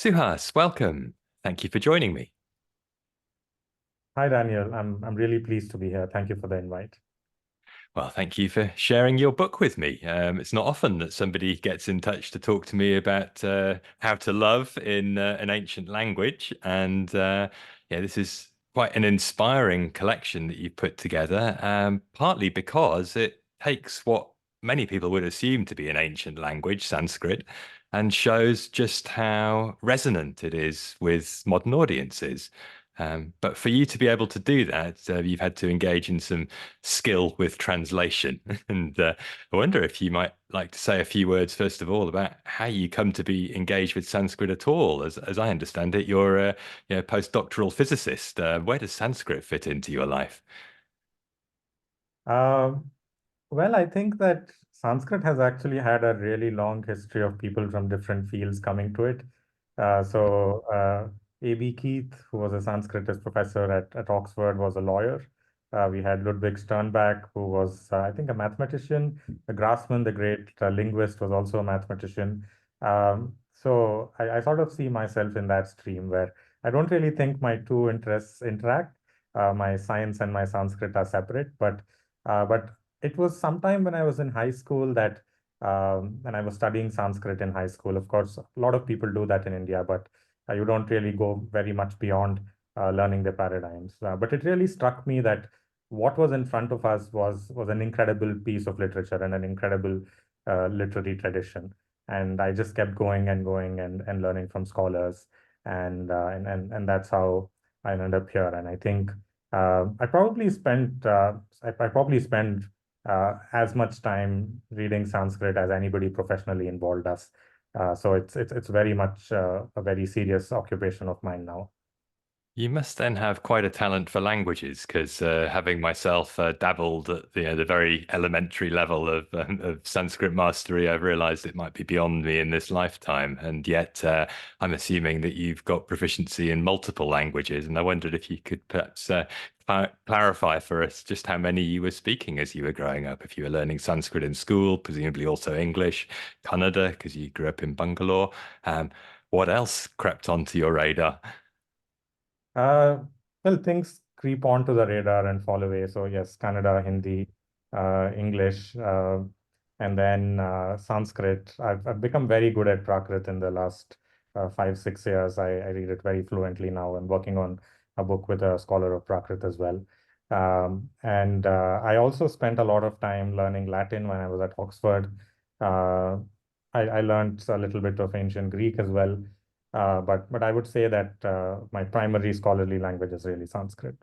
Suhas, welcome. Thank you for joining me. Hi, Daniel. I'm really pleased to be here. Thank you for the invite. Well, thank you for sharing your book with me. It's not often that somebody gets in touch to talk to me about how to love in an ancient language. And yeah, this is quite an inspiring collection that you've put together, partly because it takes what many people would assume to be an ancient language, Sanskrit, and shows just how resonant it is with modern audiences. But for you to be able to do that, you've had to engage in some skill with translation. And I wonder if you might like to say a few words, first of all, about how you come to be engaged with Sanskrit at all. As I understand it, you're a postdoctoral physicist. Where does Sanskrit fit into your life? Um, well, I think that Sanskrit has actually had a really long history of people from different fields coming to it. A.B. Keith, who was a Sanskritist professor at Oxford, was a lawyer. We had Ludwig Sternbach, who was, I think, a mathematician. Grassmann, the great linguist, was also a mathematician. So I sort of see myself in that stream where I don't really think my two interests interact. My science and my Sanskrit are separate, but it was sometime when I was in high school that when I was studying Sanskrit in high school. Of course, a lot of people do that in India, but you don't really go very much beyond learning the paradigms. But it really struck me that what was in front of us was an incredible piece of literature and an incredible literary tradition. And I just kept going and going and learning from scholars, and that's how I ended up here. And I think I probably spent as much time reading Sanskrit as anybody professionally involved does. So it's very much a very serious occupation of mine now. You must then have quite a talent for languages, because having myself dabbled at the very elementary level of Sanskrit mastery, I've realized it might be beyond me in this lifetime. And yet, I'm assuming that you've got proficiency in multiple languages. And I wondered if you could perhaps clarify for us just how many you were speaking as you were growing up. If you were learning Sanskrit in school, presumably also English, Kannada, because you grew up in Bangalore. What else crept onto your radar? Uh, well, things creep onto the radar and fall away. So yes, Kannada, Hindi, English, and then Sanskrit. I've become very good at Prakrit in the last 5, 6 years. I read it very fluently now. I'm working on a book with a scholar of Prakrit as well. And I also spent a lot of time learning Latin when I was at Oxford. Uh, I learned a little bit of ancient Greek as well. But I would say that my primary scholarly language is really Sanskrit.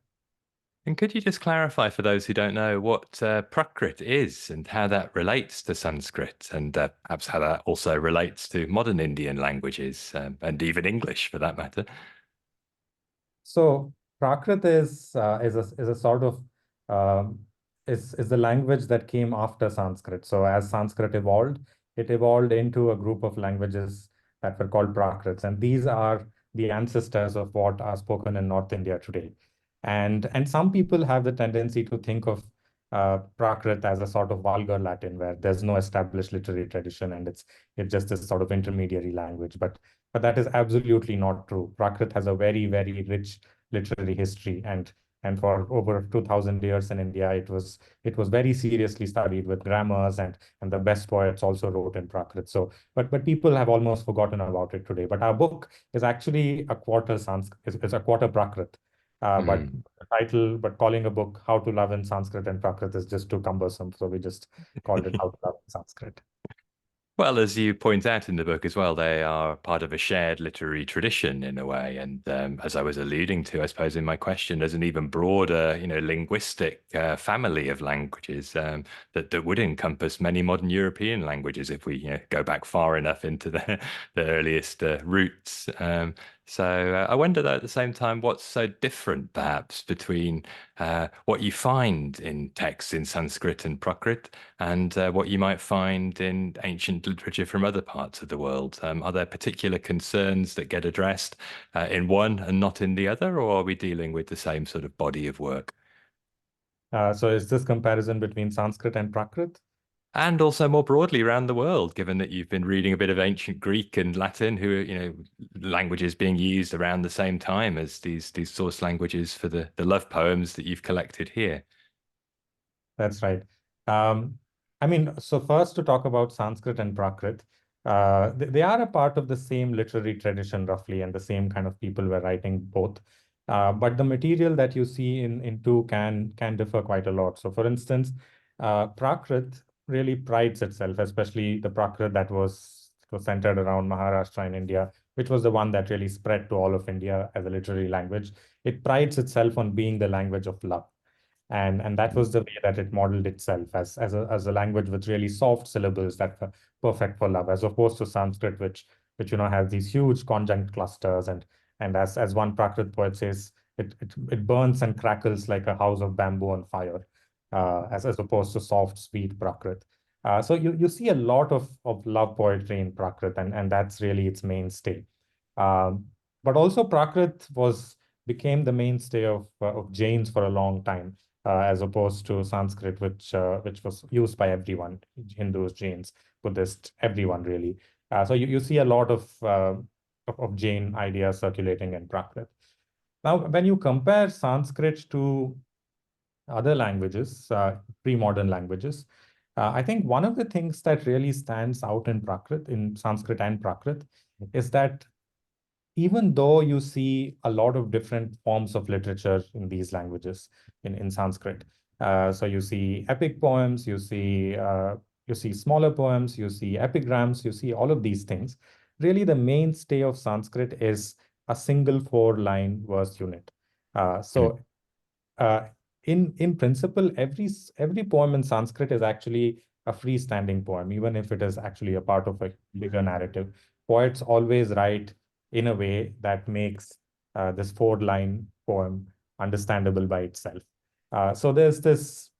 And could you just clarify for those who don't know what Prakrit is and how that relates to Sanskrit, and perhaps how that also relates to modern Indian languages, and even English for that matter? So Prakrit is a sort of um, is the language that came after Sanskrit. So as Sanskrit evolved, it evolved into a group of languages that were called Prakrits, and these are the ancestors of what are spoken in North India today. And some people have the tendency to think of Prakrit as a sort of vulgar Latin, where there's no established literary tradition, and it's just this sort of intermediary language. But that is absolutely not true. Prakrit has a very, very rich literary history, and for over 2000 years in India, it was very seriously studied with grammars, and the best poets also wrote in Prakrit. So, but people have almost forgotten about it today. But our book is actually a quarter Sanskrit, is a quarter Prakrit. But Hmm. the title, but calling a book How to Love in Sanskrit and Prakrit is just too cumbersome. So we just called it How to Love in Sanskrit. Well, as you point out in the book as well, they are part of a shared literary tradition in a way. And as I was alluding to, I suppose in my question, there's an even broader, linguistic family of languages that would encompass many modern European languages if we, go back far enough into the earliest roots. So I wonder, though, at the same time, what's so different, perhaps, between what you find in texts in Sanskrit and Prakrit and what you might find in ancient literature from other parts of the world. Are there particular concerns that get addressed in one and not in the other, or are we dealing with the same sort of body of work? So is this comparison between Sanskrit and Prakrit? And also more broadly around the world, given that you've been reading a bit of ancient Greek and Latin, who are, languages being used around the same time as these source languages for the love poems that you've collected here. That's right. I mean, so first to talk about Sanskrit and Prakrit, they are a part of the same literary tradition roughly, and the same kind of people were writing both. But the material that you see in two can differ quite a lot. So for instance, Prakrit really prides itself, especially the Prakrit that was centered around Maharashtra in India, which was the one that really spread to all of India as a literary language. It prides itself on being the language of love. And that was the way that it modeled itself as a language with really soft syllables that were perfect for love, as opposed to Sanskrit, which has these huge conjunct clusters, and as one Prakrit poet says, it burns and crackles like a house of bamboo on fire, as opposed to soft, sweet Prakrit. So you see a lot of love poetry in Prakrit, and that's really its mainstay. Um, but also Prakrit became the mainstay of Jains for a long time, as opposed to Sanskrit, which was used by everyone, Hindus, Jains, Buddhists, everyone really. So you see a lot of Jain ideas circulating in Prakrit. Now, when you compare Sanskrit to other languages, pre-modern languages, I think one of the things that really stands out in Prakrit, in Sanskrit and Prakrit, is that even though you see a lot of different forms of literature in these languages, in Sanskrit, so you see epic poems, you see smaller poems, you see epigrams, you see all of these things. Really, the mainstay of Sanskrit is a single four-line verse unit. So uh, in principle, every poem in Sanskrit is actually a freestanding poem, even if it is actually a part of a bigger narrative. Poets always write in a way that makes this four-line poem understandable by itself. So there's this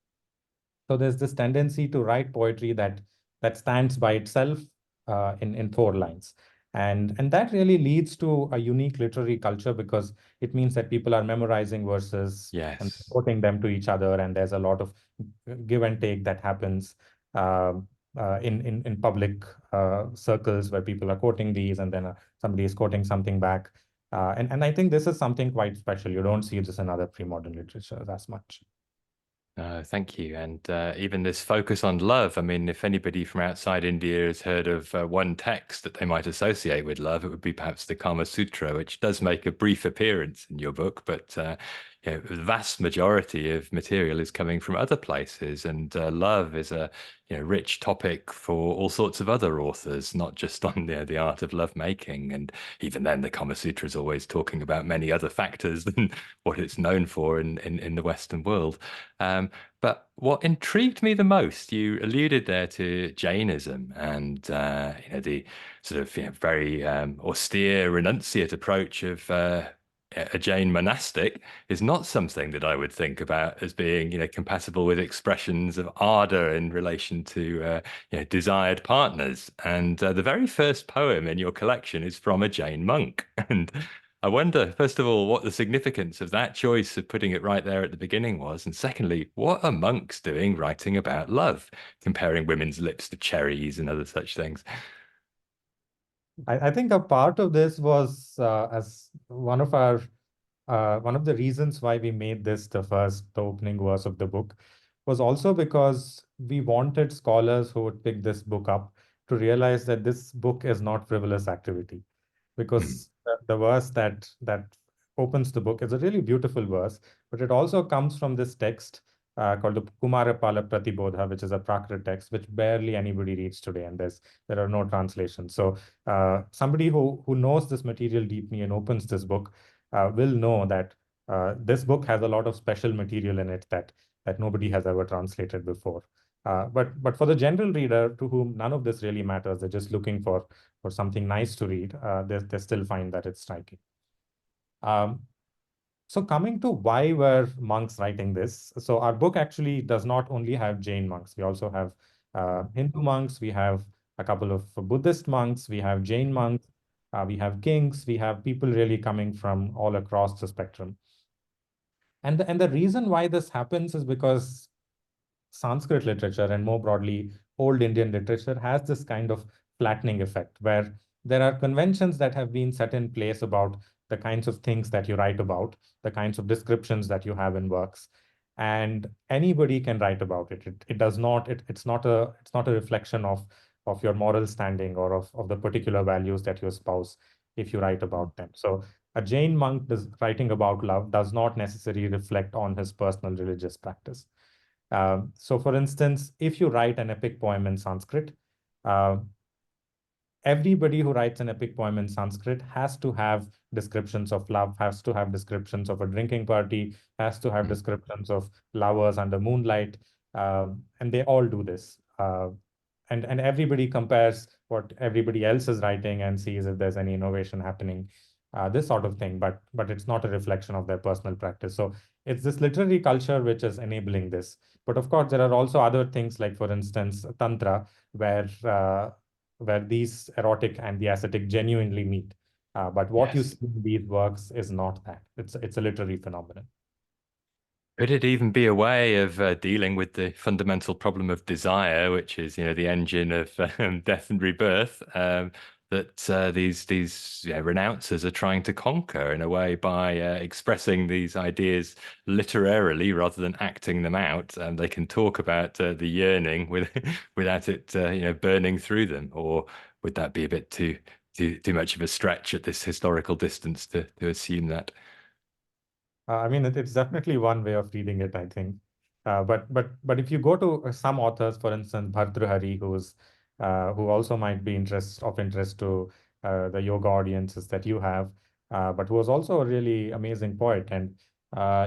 tendency to write poetry that stands by itself in four lines. And that really leads to a unique literary culture, because it means that people are memorizing verses and Yes. quoting them to each other, and there's a lot of give and take that happens in public circles, where people are quoting these, and then somebody is quoting something back. And I think this is something quite special. You don't see this in other pre-modern literature as much. Thank you. And even this focus on love, I mean, if anybody from outside India has heard of one text that they might associate with love, it would be perhaps the Kāma Sūtra, which does make a brief appearance in your book, but the vast majority of material is coming from other places, and love is a rich topic for all sorts of other authors, not just on the art of love making. And even then, the Kāma Sūtra is always talking about many other factors than what it's known for in the Western world. But what intrigued me the most, you alluded there to Jainism and the sort of very austere, renunciate approach of a Jain monastic is not something that I would think about as being compatible with expressions of ardor in relation to desired partners. And the very first poem in your collection is from a Jain monk, and I wonder, first of all, what the significance of that choice of putting it right there at the beginning was. And secondly, what are monks doing writing about love, comparing women's lips to cherries and other such things? I think a part of this was as one of the reasons why we made this the opening verse of the book was also because we wanted scholars who would pick this book up to realize that this book is not frivolous activity, Mm. because the verse that opens the book is a really beautiful verse, but it also comes from this text called the Kumarapala Pratibodha, which is a Prakrit text, which barely anybody reads today, and there are no translations. So somebody who knows this material deeply and opens this book will know that this book has a lot of special material in it that nobody has ever translated before. But for the general reader to whom none of this really matters, they're just looking for something nice to read, they still find that it's striking. So coming to why were monks writing this? So our book actually does not only have Jain monks. We also have Hindu monks. We have a couple of Buddhist monks. We have Jain monks. We have kings. We have people really coming from all across the spectrum. And the reason why this happens is because Sanskrit literature, and more broadly, old Indian literature, has this kind of flattening effect where there are conventions that have been set in place about the kinds of things that you write about, the kinds of descriptions that you have in works, and anybody can write about it. It does not, it's not a reflection of your moral standing or of the particular values that you espouse if you write about them. So a Jain monk writing about love does not necessarily reflect on his personal religious practice. So for instance, if you write an epic poem in Sanskrit, uh, everybody who writes an epic poem in Sanskrit has to have descriptions of love, has to have descriptions of a drinking party, has to have descriptions of lovers under moonlight, and they all do this. And everybody compares what everybody else is writing and sees if there's any innovation happening, this sort of thing. But it's not a reflection of their personal practice. So it's this literary culture which is enabling this. But of course, there are also other things like, for instance, tantra, where these erotic and the ascetic genuinely meet. But what you Yes. see in these works is not that. It's a literary phenomenon. Could it even be a way of dealing with the fundamental problem of desire, which is, the engine of death and rebirth, that these renouncers are trying to conquer in a way by expressing these ideas literarily rather than acting them out? And they can talk about the yearning without it, burning through them. Or would that be a bit too much of a stretch at this historical distance to assume that? I mean, it's definitely one way of reading it, I think. But if you go to some authors, for instance, Bhartrhari, who also might be of interest to the yoga audiences that you have, but who was also a really amazing poet, and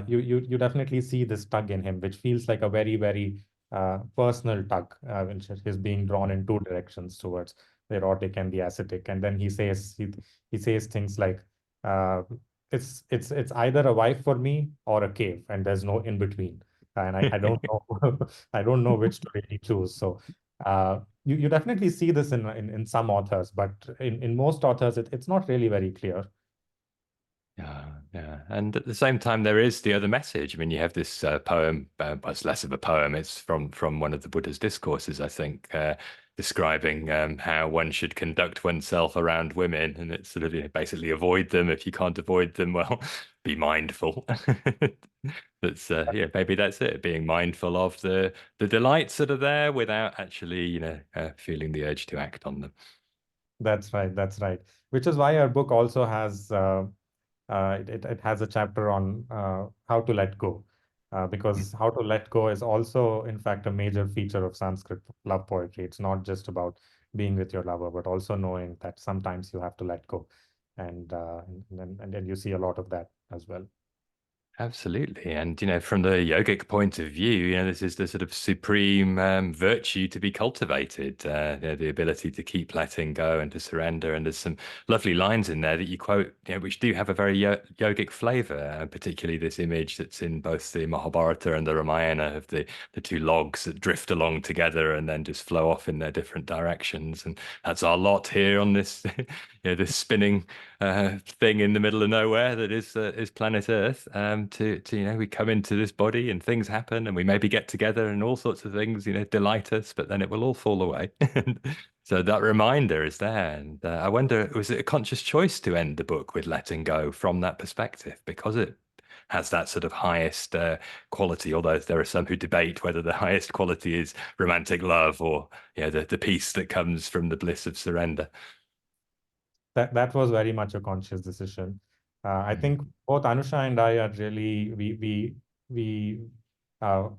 you definitely see this tug in him, which feels like a very very personal tug, which is being drawn in two directions towards the erotic and the ascetic, and then he says things like. Uh, it's either a wife for me or a cave, and there's no in between. And I don't know I don't know which to really choose. So you definitely see this in some authors, but in most authors it's not really very clear. Yeah, yeah. And at the same time, there is the other message. I mean, you have this poem, well, it's less of a poem. It's from one of the Buddha's discourses, I think, describing how one should conduct oneself around women. And it's sort of, basically avoid them. If you can't avoid them, well, be mindful. That's yeah, maybe that's it. Being mindful of the delights that are there without actually, feeling the urge to act on them. That's right, that's right. Which is why our book also has it has a chapter on how to let go, because how to let go is also, in fact, a major feature of Sanskrit love poetry. It's not just about being with your lover, but also knowing that sometimes you have to let go, and then you see a lot of that as well. Absolutely. And, from the yogic point of view, this is the sort of supreme virtue to be cultivated, the ability to keep letting go and to surrender. And there's some lovely lines in there that you quote, which do have a very yogic flavor, particularly this image that's in both the Mahabharata and the Ramayana of the two logs that drift along together and then just flow off in their different directions. And that's our lot here on this, this spinning thing in the middle of nowhere that is planet Earth. To we come into this body and things happen and we maybe get together and all sorts of things delight us, but then it will all fall away. So that reminder is there, and I wonder, was it a conscious choice to end the book with letting go from that perspective because it has that sort of highest quality? Although there are some who debate whether the highest quality is romantic love or the peace that comes from the bliss of surrender. That was very much a conscious decision. I Mm. think both Anusha and I are really we uh,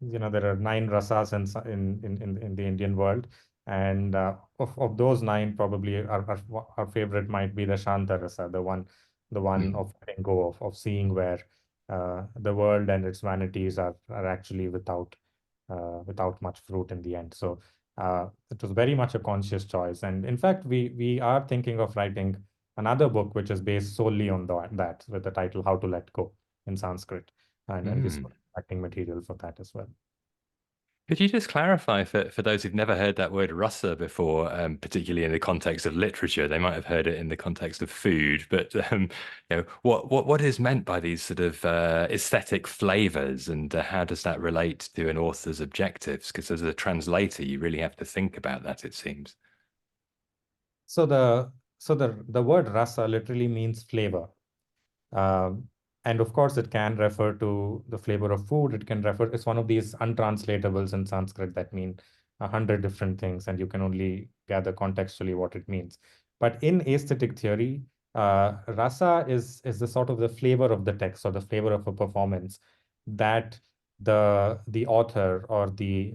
there are nine rasas in the Indian world, and of those nine, probably our favorite might be the Shanta rasa, the one Mm. of letting go, of seeing where the world and its vanities are actually without much fruit in the end. So it was very much a conscious choice. And in fact, we are thinking of writing another book which is based solely on that, with the title How to Let Go in Sanskrit. And we're Mm. writing material for that as well. Could you just clarify for those who've never heard that word rasa before, particularly in the context of literature? They might have heard it in the context of food, but what is meant by these sort of aesthetic flavors, and how does that relate to an author's objectives? Because as a translator, you really have to think about that, it seems. So So the word rasa literally means flavor. Um, and of course, it can refer to the flavor of food. It can refer, it's one of these untranslatables in Sanskrit that mean 100 different things, and you can only gather contextually what it means. But in aesthetic theory, rasa is the sort of the flavor of the text or the flavor of a performance that the author or the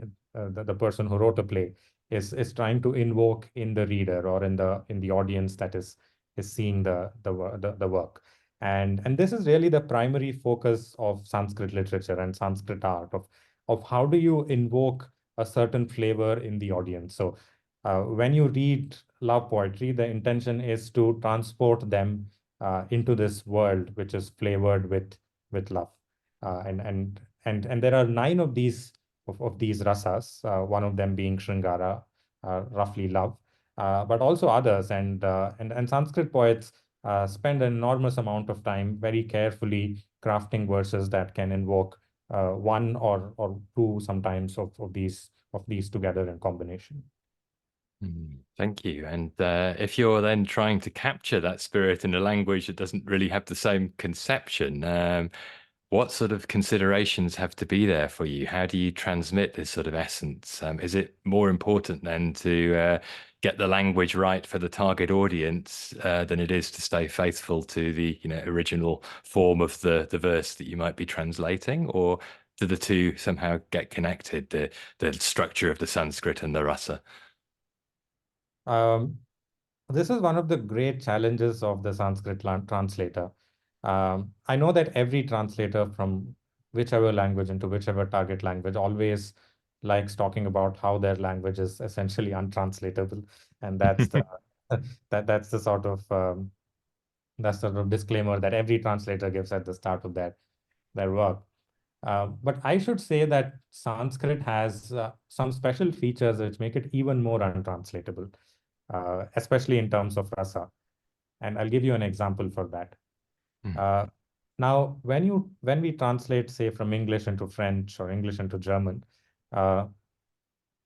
person who wrote a play is trying to invoke in the reader or in the audience that is seeing the work. And this is really the primary focus of Sanskrit literature and Sanskrit art of how do you invoke a certain flavor in the audience. So when you read love poetry, the intention is to transport them into this world which is flavored with love. And there are 9 of these rasas, one of them being Shringara, roughly love, but also others. And Sanskrit poets spend an enormous amount of time very carefully crafting verses that can invoke one or two sometimes of these together in combination. Thank you. And if you're then trying to capture that spirit in a language that doesn't really have the same conception, what sort of considerations have to be there for you? How do you transmit this sort of essence? Is it more important then to get the language right for the target audience than it is to stay faithful to the original form of the verse that you might be translating, or do the two somehow get connected, the structure of the Sanskrit and the rasa? Um, this is one of the great challenges of the Sanskrit translator. I know that every translator from whichever language into whichever target language always likes talking about how their language is essentially untranslatable, and that's the that's the sort of disclaimer that every translator gives at the start of their work. But I should say that Sanskrit has some special features which make it even more untranslatable, especially in terms of rasa. And I'll give you an example for that. Mm. Now, when we translate, say, from English into French or English into German, uh,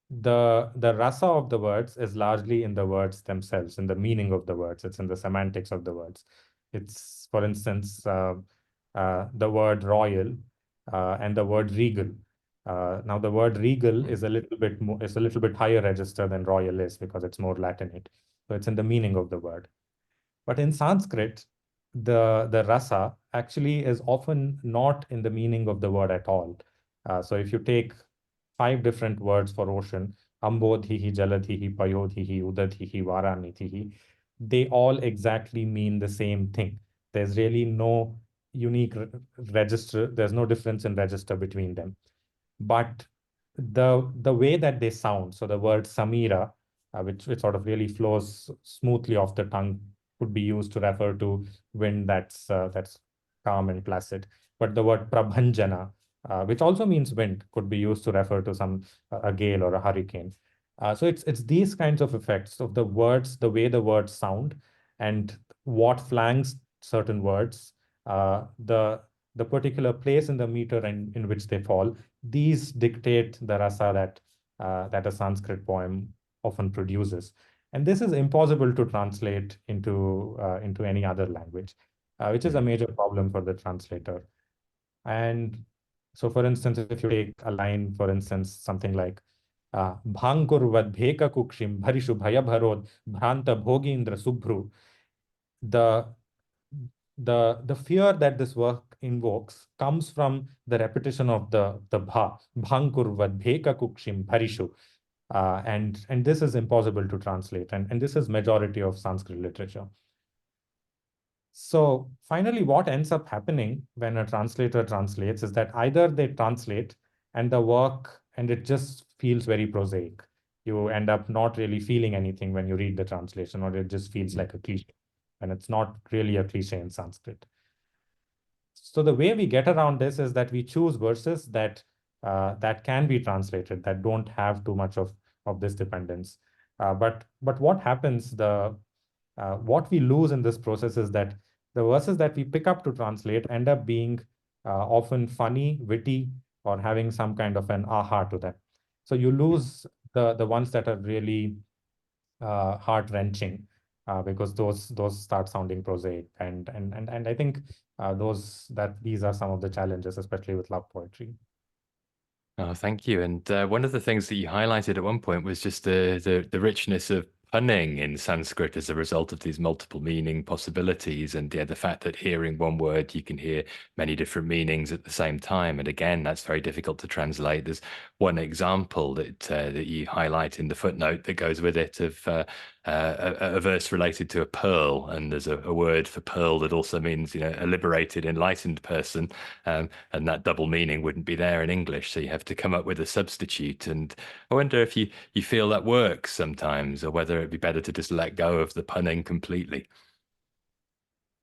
the rasa of the words is largely in the words themselves, in the meaning of the words. It's in the semantics of the words. It's, for instance, the word royal and the word regal. Now, the word regal is a little bit more, is a little bit higher register than royal is because it's more Latinate. So it's in the meaning of the word. But in Sanskrit, the rasa actually is often not in the meaning of the word at all. So if you take 5 different words for ocean, Ambodhihi, Jaladhihi, Payodhihi, Udadhihi, Varanithihi, they all exactly mean the same thing. There's really no unique register. There's no difference in register between them. But the way that they sound, so the word Samira, which sort of really flows smoothly off the tongue, could be used to refer to wind that's calm and placid. But the word Prabhanjana, which also means wind, could be used to refer to a gale or a hurricane. So it's these kinds of effects of the words, the way the words sound, and what flanks certain words, the particular place in the meter in which they fall. These dictate the rasa that a Sanskrit poem often produces. And this is impossible to translate into any other language, which is a major problem for the translator. And so, for instance, if you take a line, for instance, something like Bhankurvad Bheka Kukshim Bharishu Bhaya Bharod Bhranta Bhogindra Subhru, the the fear that this work invokes comes from the repetition of the bhankurvad bheka kukshim bharishu, and this is impossible to translate, and this is majority of Sanskrit literature. So finally, what ends up happening when a translator translates is that either they translate and the work, and it just feels very prosaic. You end up not really feeling anything when you read the translation, or it just feels like a cliche, and it's not really a cliche in Sanskrit. So the way we get around this is that we choose verses that can be translated, that don't have too much of this dependence. But what happens, what we lose in this process is that the verses that we pick up to translate end up being often funny, witty, or having some kind of an aha to them. So you lose the ones that are really heart-wrenching. because those start sounding prosaic. And I think these are some of the challenges, especially with love poetry. Oh, thank you. And one of the things that you highlighted at one point was just the richness of punning in Sanskrit as a result of these multiple meaning possibilities, and the fact that hearing one word you can hear many different meanings at the same time. And again, that's very difficult to translate. There's one example that you highlight in the footnote that goes with it of a verse related to a pearl, and there's a word for pearl that also means, a liberated, enlightened person, and that double meaning wouldn't be there in English, so you have to come up with a substitute. And I wonder if you feel that works sometimes, or whether it'd be better to just let go of the punning completely.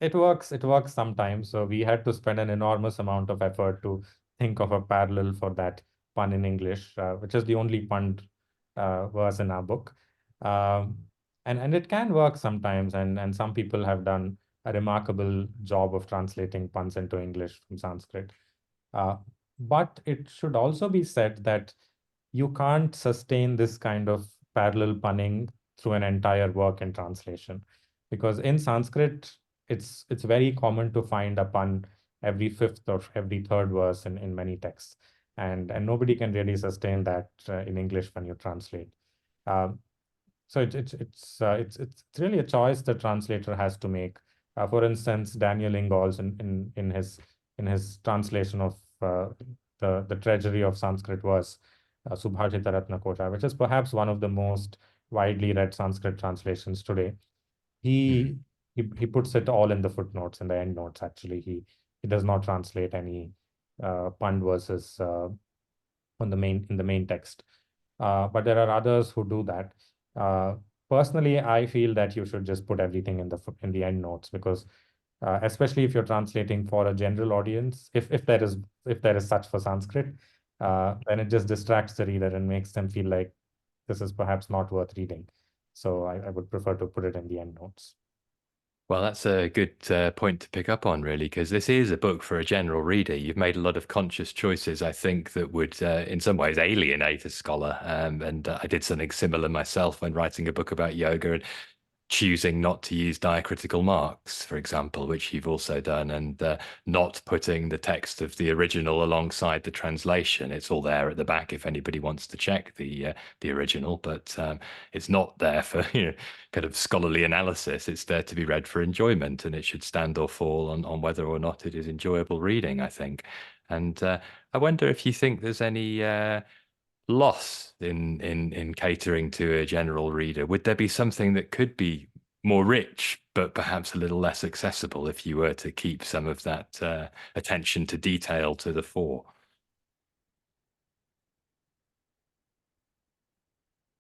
It works sometimes. So we had to spend an enormous amount of effort to think of a parallel for that pun in English, which is the only pun verse in our book. Um, and it can work sometimes, and some people have done a remarkable job of translating puns into English from Sanskrit. Uh, but it should also be said that you can't sustain this kind of parallel punning through an entire work in translation, because in Sanskrit, it's very common to find a pun every fifth or every third verse in many texts, and nobody can really sustain that in English when you translate. Um, so it's really a choice the translator has to make. For instance, Daniel Ingalls in his translation of the treasury of Sanskrit was Subhashita Ratna Kota, which is perhaps one of the most widely read Sanskrit translations today. He Mhm. he puts it all in the footnotes, in the end notes. Actually, he does not translate any pun verses in the main text. But there are others who do that. Uh, Personally, I feel that you should just put everything in the end notes, because especially if you're translating for a general audience, if there is such for Sanskrit, then it just distracts the reader and makes them feel like this is perhaps not worth reading. So I would prefer to put it in the end notes. Well, that's a good point to pick up on, really, because this is a book for a general reader. You've made a lot of conscious choices, I think, that would, in some ways, alienate a scholar. And I did something similar myself when writing a book about yoga, and choosing not to use diacritical marks, for example, which you've also done, and not putting the text of the original alongside the translation. It's all there at the back if anybody wants to check the original, but it's not there for kind of scholarly analysis. It's there to be read for enjoyment, and it should stand or fall on whether or not it is enjoyable reading, I think. And I wonder if you think there's any loss in catering to a general reader. Would there be something that could be more rich, but perhaps a little less accessible if you were to keep some of that attention to detail to the fore?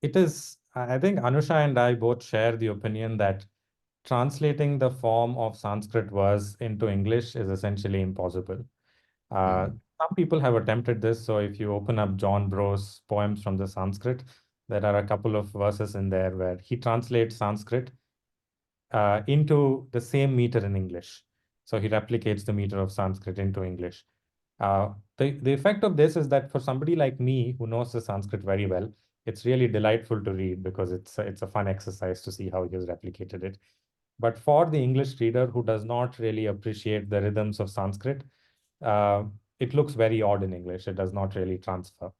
It is, I think Anusha and I both share the opinion that translating the form of Sanskrit verse into English is essentially impossible. Uh, Mm. some people have attempted this. So if you open up John Bro's poems from the Sanskrit, there are a couple of verses in there where he translates Sanskrit into the same meter in English. So he replicates the meter of Sanskrit into English. The effect of this is that for somebody like me who knows the Sanskrit very well, it's really delightful to read, because it's a fun exercise to see how he has replicated it. But for the English reader who does not really appreciate the rhythms of Sanskrit, uh, it looks very odd in English. It does not really transfer.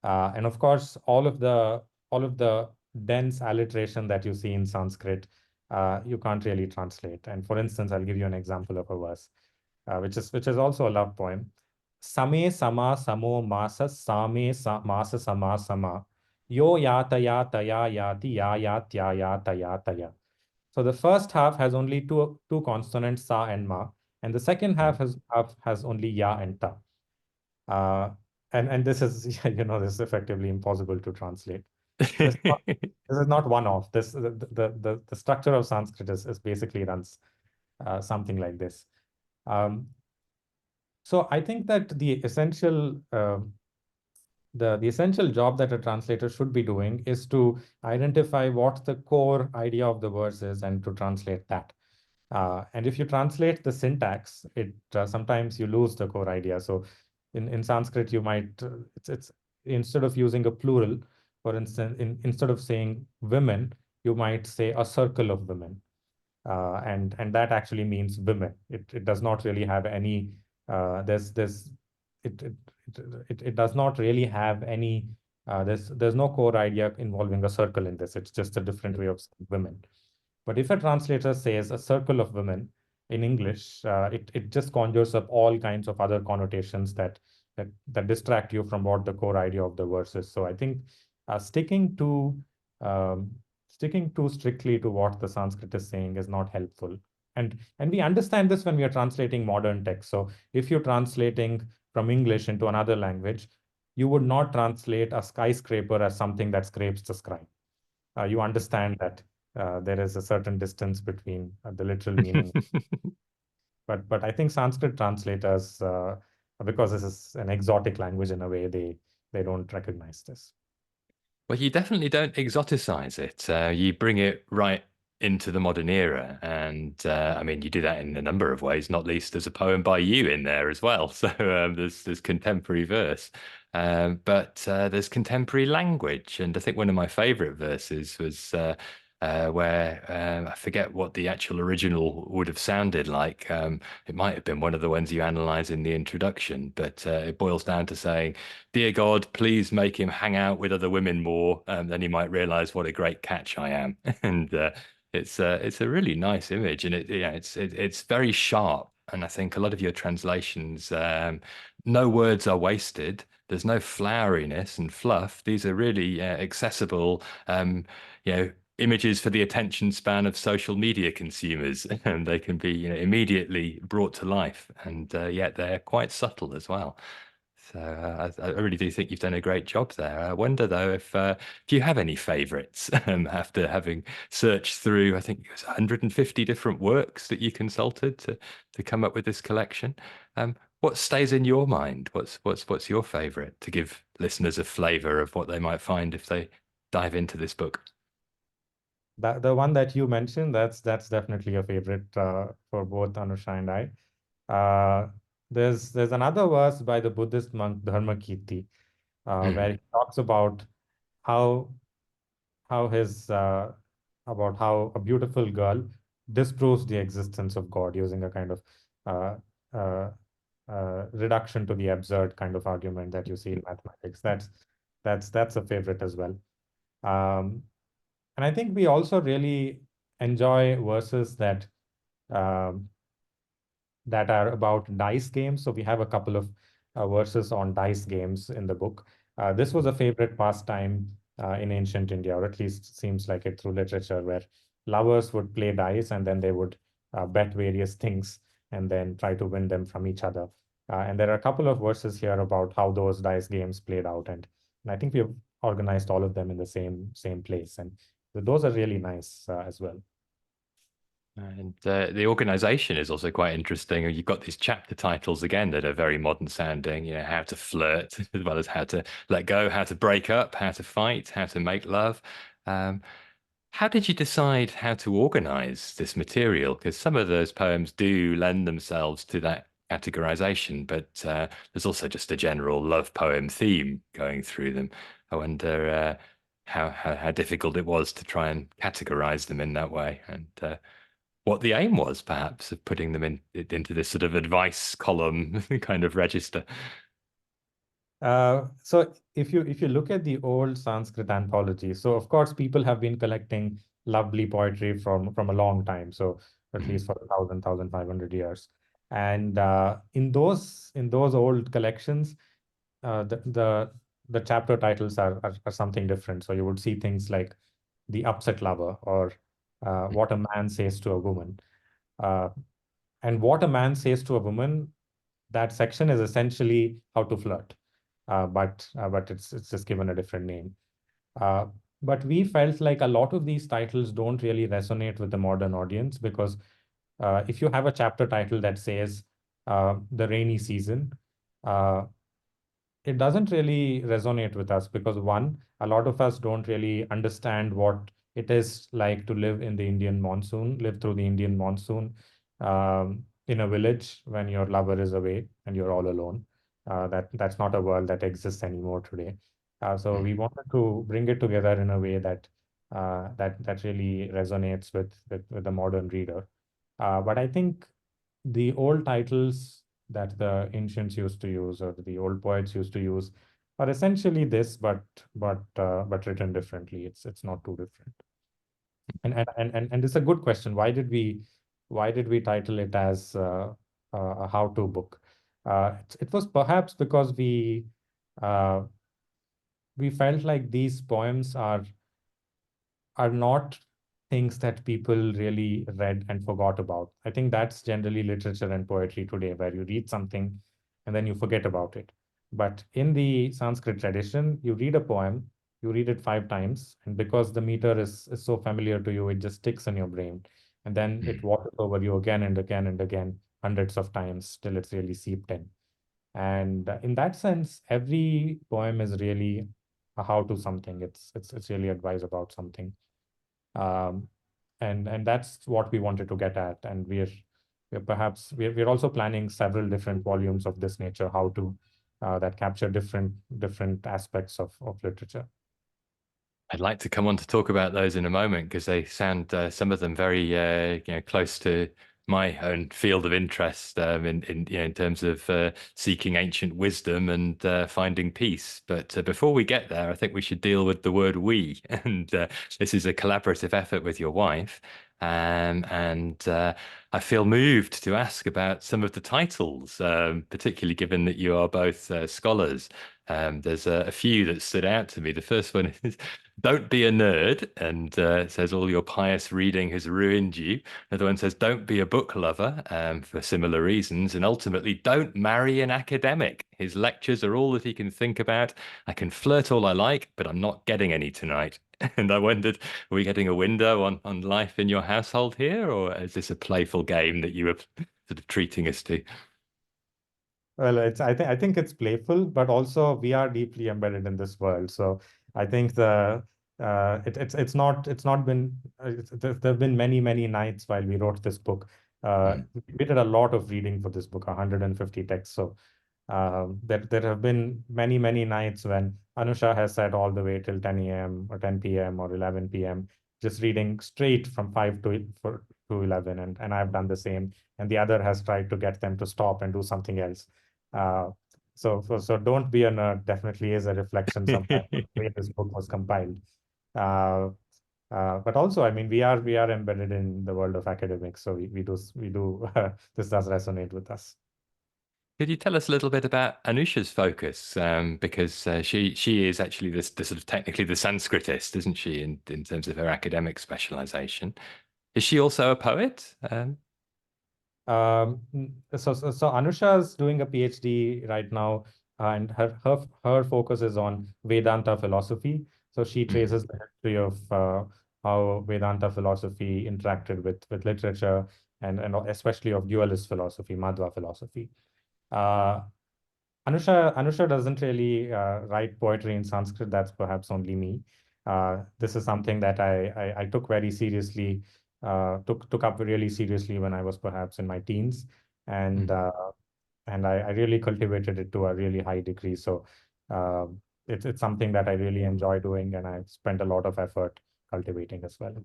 And of course, all of the dense alliteration that you see in Sanskrit, you can't really translate. And for instance, I'll give you an example of a verse, which is also a love poem. Same sama samo masa same masa sama sama yo yata yata ya yati ya yatya yata yata ya. So the first half has only two consonants, sa and ma, and the second half has only ya and ta. Uh, and this is this is effectively impossible to translate. This is not one off. The structure of Sanskrit is basically runs something like this. Um, so I think that the essential job that a translator should be doing is to identify what the core idea of the verse is and to translate that. And if you translate the syntax, it sometimes you lose the core idea. So in Sanskrit, you might it's instead of using a plural, for instance, instead of saying women, you might say a circle of women. And that actually means women. It does not really have any, there's it, it, it does not really have any, there's no core idea involving a circle in this. It's just a different way of saying women. But if a translator says a circle of women in English, it just conjures up all kinds of other connotations that distract you from what the core idea of the verse is. So I think uh, sticking to um, sticking too strictly to what the Sanskrit is saying is not helpful. And we understand this when we are translating modern text. So if you're translating from English into another language, you would not translate a skyscraper as something that scrapes the sky. You understand that there is a certain distance between the literal meaning. But I think Sanskrit translators, because this is an exotic language in a way, they don't recognize this. Well, you definitely don't exoticize it. You bring it right into the modern era. And I mean, you do that in a number of ways, not least there's a poem by you in there as well. So there's contemporary verse, but there's contemporary language. And I think one of my favorite verses was where I forget what the actual original would have sounded like. It might have been one of the ones you analyze in the introduction, but it boils down to saying, "Dear God, please make him hang out with other women more, then he might realize what a great catch I am." And it's a really nice image, and it's very sharp. And I think a lot of your translations, no words are wasted. There's no floweriness and fluff. These are really accessible, you know, images for the attention span of social media consumers, and they can be, immediately brought to life, and yet they're quite subtle as well. So I really do think you've done a great job there. I wonder though if you have any favourites after having searched through, I think it was 150 different works that you consulted to come up with this collection. What stays in your mind? What's your favourite to give listeners a flavour of what they might find if they dive into this book? The one that you mentioned, that's definitely a favorite for both Anusha and I. Uh, there's another verse by the Buddhist monk Dharmakirti, Mm. where he talks how how his about how a beautiful girl disproves the existence of God using a kind of uh, uh, reduction to the absurd kind of argument that you see in mathematics. That's a favorite as well. Um, and I think we also really enjoy verses um, that are about dice games. So we have a couple of verses on dice games in the book. This was a favorite pastime in ancient India, or at least seems like it through literature, where lovers would play dice and then they would bet various things and then try to win them from each other. And there are a couple of verses here about how those dice games played out, and I think we have organized all of them in the same place, and those are really nice as well. And the organization is also quite interesting. You've got these chapter titles again that are very modern sounding, how to flirt, as well as how to let go, how to break up, how to fight, how to make love. Um, how did you decide how to organize this material? Because some of those poems do lend themselves to that categorization, but there's also just a general love poem theme going through them. I wonder how difficult it was to try and categorize them in that way, and what the aim was, perhaps, of putting them into this sort of advice column kind of register. So if you look at the old Sanskrit anthology, so of course people have been collecting lovely poetry from a long time, so at Mm. least for 1,500 years. And in those old collections, the chapter titles are something different. So you would see things like the upset lover, or what a man says to a woman. Uh, and what a man says to a woman, that section is essentially how to flirt, but it's just given a different name. Uh, but we felt like a lot of these titles don't really resonate with the modern audience, because if you have a chapter title that says the rainy season, uh, it doesn't really resonate with us, because one, a lot of us don't really understand what it is like to live in the Indian monsoon, live through the Indian monsoon in a village when your lover is away and you're all alone. That's not a world that exists anymore today. So we Mm. wanted to bring it together in a way that that really resonates with the modern reader. But I think the old titles that the ancients used to use or the old poets used to use are essentially this, but written differently. It's not too different. And it's a good question. Why did we title it as a how-to book? It was perhaps because uh, we felt like these poems are not things that people really read and forgot about. I think that's generally literature and poetry today, where you read something and then you forget about it. But in the Sanskrit tradition, you read a poem, you read it 5 times, and because the meter is so familiar to you, it just sticks in your brain. And then it washes over you again and again and again, hundreds of times till it's really seeped in. And in that sense, every poem is really a how to something. It's really advice about something. Um, and that's what we wanted to get at. And we're also planning several different volumes of this nature, how to that capture different aspects of literature. I'd like to come on to talk about those in a moment because they sound some of them very close to my own field of interest in terms of seeking ancient wisdom and finding peace. But before we get there, I think we should deal with the word "we," and this is a collaborative effort with your wife. And I feel moved to ask about some of the titles, particularly given that you are both scholars. There's a few that stood out to me. The first one is "Don't be a nerd," and it says all your pious reading has ruined you. Another one says "Don't be a book lover," for similar reasons, and ultimately "Don't marry an academic. His lectures are all that he can think about. I can flirt all I like, but I'm not getting any tonight." And I wondered, are we getting a window on life in your household here, or is this a playful game that you were sort of treating us to? Well, I think it's playful, but also we are deeply embedded in this world. So I think it's not been there have been many nights while we wrote this book. Mm. We did a lot of reading for this book, 150 texts. So there have been many nights when Anusha has sat all the way till 10 a.m. or 10 p.m. or 11 p.m. just reading straight from 5 to 11, and I've done the same. And the other has tried to get them to stop and do something else. Uh, so don't be a nerd definitely is a reflection sometimes of the way this book was compiled. Uh, but also, I mean, we are embedded in the world of academics, so we do this does resonate with us. Could you tell us a little bit about Anusha's focus? Because she is actually the sort of technically the Sanskritist, isn't she, in terms of her academic specialization? Is she also a poet? So Anusha's doing a PhD right now, and her focus is on Vedanta philosophy. So she Mm. traces the history of how Vedanta philosophy interacted with literature and especially of dualist philosophy, Madhva philosophy. Uh, Anusha doesn't really write poetry in Sanskrit. That's perhaps only me. This is something that I took very seriously, took up really seriously when I was perhaps in my teens, and Mm. uh, and I really cultivated it to a really high degree. So uh, it's something that I really enjoy doing, and I spent a lot of effort cultivating as well.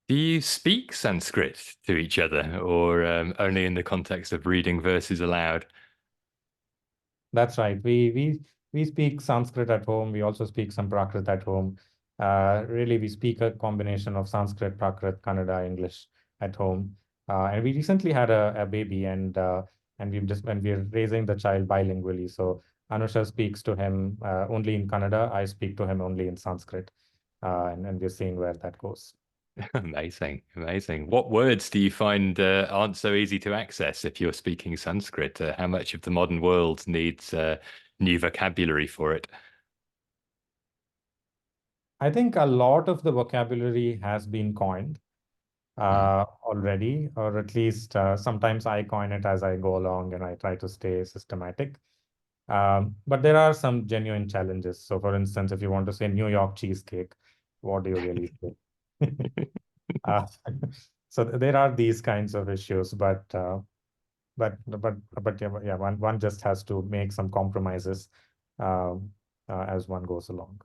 Do you speak Sanskrit to each other, or only in the context of reading verses aloud? That's right. We speak Sanskrit at home. We also speak some Prakrit at home. Really, we speak a combination of Sanskrit, Prakrit, Kannada, English at home. And we recently had a baby, and we're raising the child bilingually. So Anusha speaks to him only in Kannada. I speak to him only in Sanskrit, and we're seeing where that goes. Amazing, amazing. What words do you find aren't so easy to access if you're speaking Sanskrit? How much of the modern world needs new vocabulary for it? I think a lot of the vocabulary has been coined Mm. already, or at least sometimes I coin it as I go along and I try to stay systematic. But there are some genuine challenges. So, for instance, if you want to say New York cheesecake, what do you really say? uh, so there are these kinds of issues, but yeah, one just has to make some compromises um, as one goes along.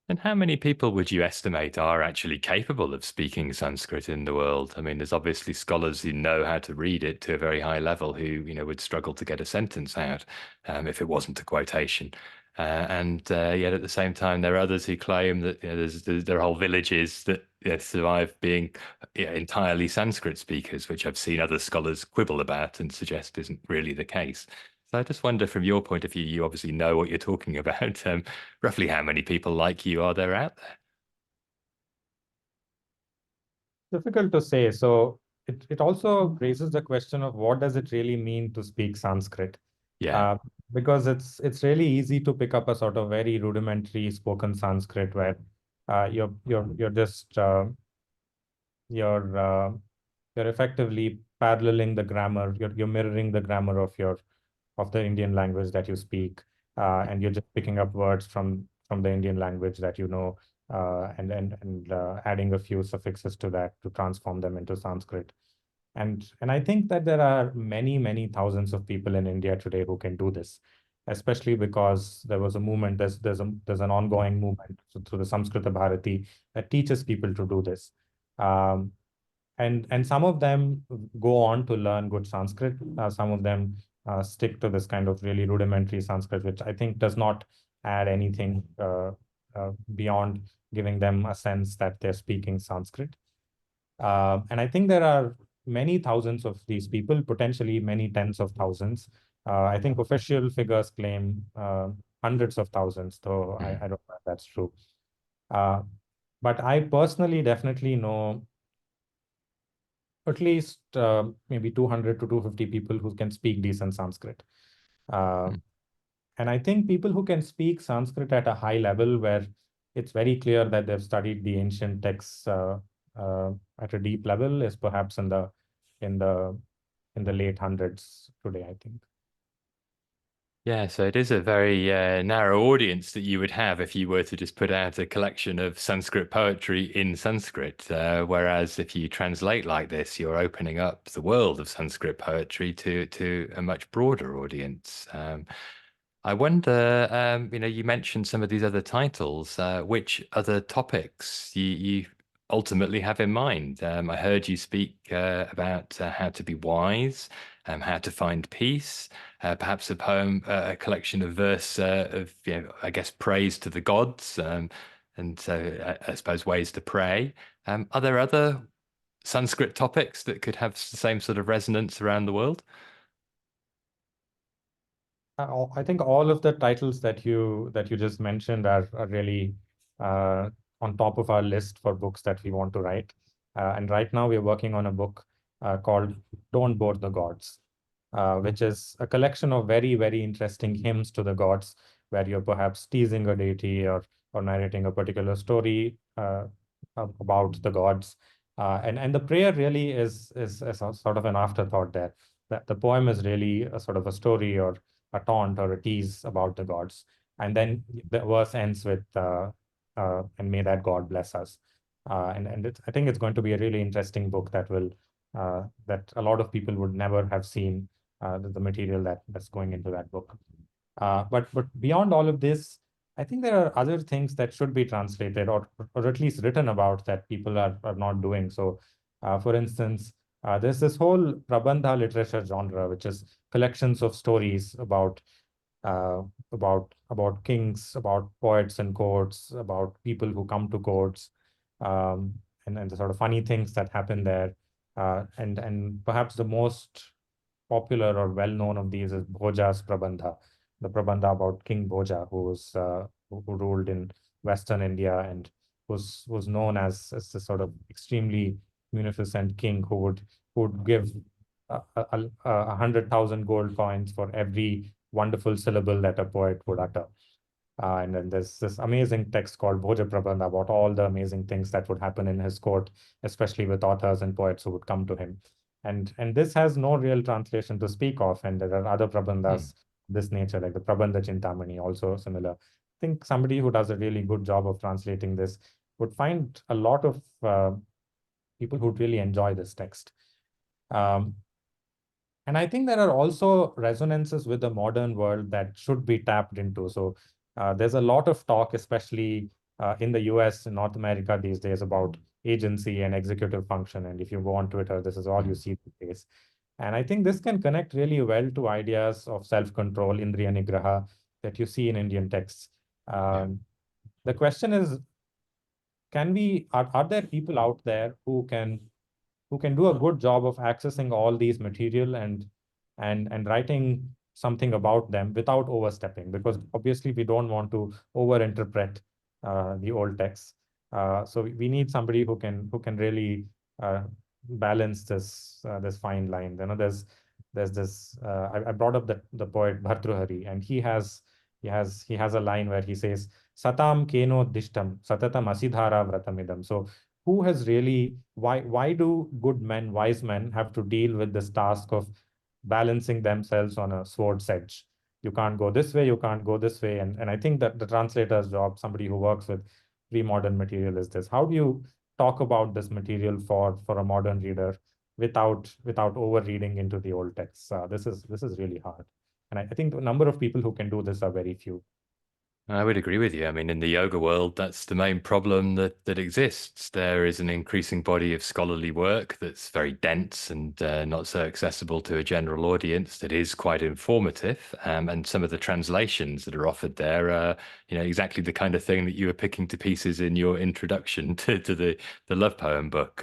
And how many people would you estimate are actually capable of speaking Sanskrit in the world? I mean, there's obviously scholars who know how to read it to a very high level who, would struggle to get a sentence out if it wasn't a quotation. And yet at the same time, there are others who claim that there are whole villages that survive being entirely Sanskrit speakers, which I've seen other scholars quibble about and suggest isn't really the case. So I just wonder, from your point of view, you obviously know what you're talking about. Roughly how many people like you are there out there? Difficult to say. So it also raises the question of what does it really mean to speak Sanskrit? Yeah. Uh, because it's really easy to pick up a sort of very rudimentary spoken Sanskrit where you're just you're you're effectively paralleling the grammar. You're mirroring the grammar of the Indian language that you speak, and you're just picking up words from the Indian language that you know, and adding a few suffixes to that to transform them into Sanskrit. And I think that there are many thousands of people in India today who can do this, especially because there was a movement. There's an ongoing movement through the Samskrita Bharati that teaches people to do this. Um, and some of them go on to learn good Sanskrit. Some of them stick to this kind of really rudimentary Sanskrit, which I think does not add anything beyond giving them a sense that they're speaking Sanskrit. And I think there are many thousands of these people, potentially many tens of thousands. I think official figures claim hundreds of thousands, though I don't know if that's true. But I personally definitely know at least maybe 200 to 250 people who can speak decent Sanskrit. Uh, Mm. and I think people who can speak Sanskrit at a high level where it's very clear that they've studied the ancient texts at a deep level is perhaps in the in the late hundreds today, I think. Yeah, so it is a very narrow audience that you would have if you were to just put out a collection of Sanskrit poetry in Sanskrit. Whereas if you translate like this, you're opening up the world of Sanskrit poetry to a much broader audience. I wonder, you mentioned some of these other titles. Which other topics you ultimately have in mind? I heard you speak about how to be wise, how to find peace, perhaps a poem, a collection of verse of, I guess, praise to the gods, and so I suppose ways to pray. Are there other Sanskrit topics that could have the same sort of resonance around the world? I think all of the titles that you just mentioned are really on top of our list for books that we want to write. And right now we're working on a book called Don't Bore the Gods, which is a collection of very interesting hymns to the gods, where you're perhaps teasing a deity or narrating a particular story about the gods. And the prayer really is a sort of an afterthought there. That the poem is really a sort of a story or a taunt or a tease about the gods. And then the verse ends with, and may that God bless us. And I think it's going to be a really interesting book that a lot of people would never have seen the material that's going into that book. But beyond all of this, I think there are other things that should be translated or at least written about that people are not doing. So, for instance, there's this whole Prabandha literature genre, which is collections of stories uh, about kings, about poets and courts, about people who come to courts, um, and the sort of funny things that happen there. And perhaps the most popular or well-known of these is Bhoja's Prabandha, the Prabandha about King Bhoja, who ruled in Western India and was known as the sort of extremely munificent king who would give 100,000 gold coins for every wonderful syllable that a poet would utter. And then there's this amazing text called Bhoja Prabandha about all the amazing things that would happen in his court, especially with authors and poets who would come to him. And this has no real translation to speak of. And there are other Hmm. Prabandhas this nature, like the Prabandha Chintamani, also similar. I think somebody who does a really good job of translating this would find a lot of people who'd really enjoy this text. Um, and I think there are also resonances with the modern world that should be tapped into. So there's a lot of talk, especially in the US, in North America these days, about agency and executive function. And if you go on Twitter, this is all you see these days. And I think this can connect really well to ideas of self-control, Indriya Nigraha, that you see in Indian texts. The question is, are there people out there who can do a good job of accessing all these material and writing something about them without overstepping? Because obviously we don't want to overinterpret the old texts. So we need somebody who can really balance this fine line. There's this I brought up the poet Bhartruhari, and he has a line where he says, Satam keno dishtam satatam asidhara vratamidam. So who has really, why do good men, wise men, have to deal with this task of balancing themselves on a sword's edge? You can't go this way, you can't go this way. And I think that the translator's job, somebody who works with pre-modern material, is this: how do you talk about this material for a modern reader without over reading into the old texts? This is really hard, and I think the number of people who can do this are very few. I would agree with you. I mean, in the yoga world, that's the main problem that exists. There is an increasing body of scholarly work that's very dense and not so accessible to a general audience, that is quite informative. And some of the translations that are offered there are, exactly the kind of thing that you were picking to pieces in your introduction to the love poem book,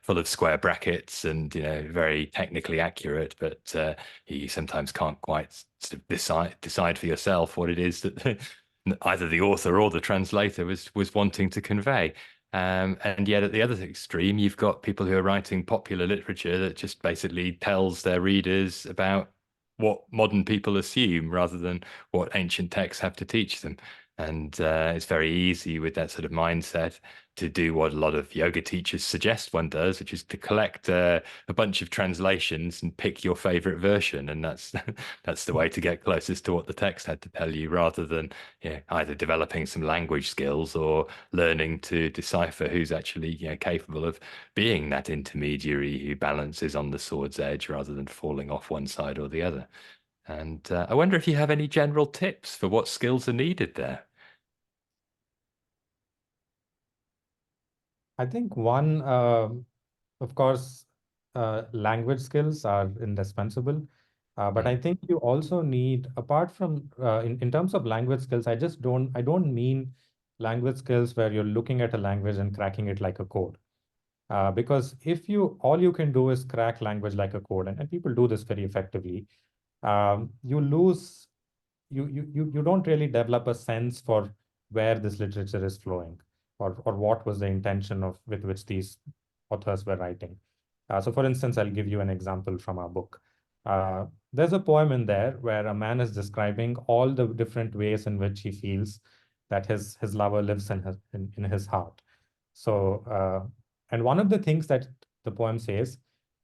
full of square brackets and, very technically accurate, but you sometimes can't quite sort of decide for yourself what it is that either the author or the translator was wanting to convey. And yet at the other extreme, you've got people who are writing popular literature that just basically tells their readers about what modern people assume rather than what ancient texts have to teach them. And it's very easy with that sort of mindset to do what a lot of yoga teachers suggest one does, which is to collect a bunch of translations and pick your favorite version. And that's the way to get closest to what the text had to tell you, rather than either developing some language skills or learning to decipher who's actually capable of being that intermediary who balances on the sword's edge rather than falling off one side or the other. And I wonder if you have any general tips for what skills are needed there. I think one, of course, language skills are indispensable. But I think you also need, apart from, in terms of language skills, I don't mean language skills where you're looking at a language and cracking it like a code. Because if all you can do is crack language like a code, and people do this very effectively, you lose, you don't really develop a sense for where this literature is flowing, or what was the intention with which these authors were writing. So for instance, I'll give you an example from our book. There's a poem in there where a man is describing all the different ways in which he feels that his lover lives in his heart. So, and one of the things that the poem says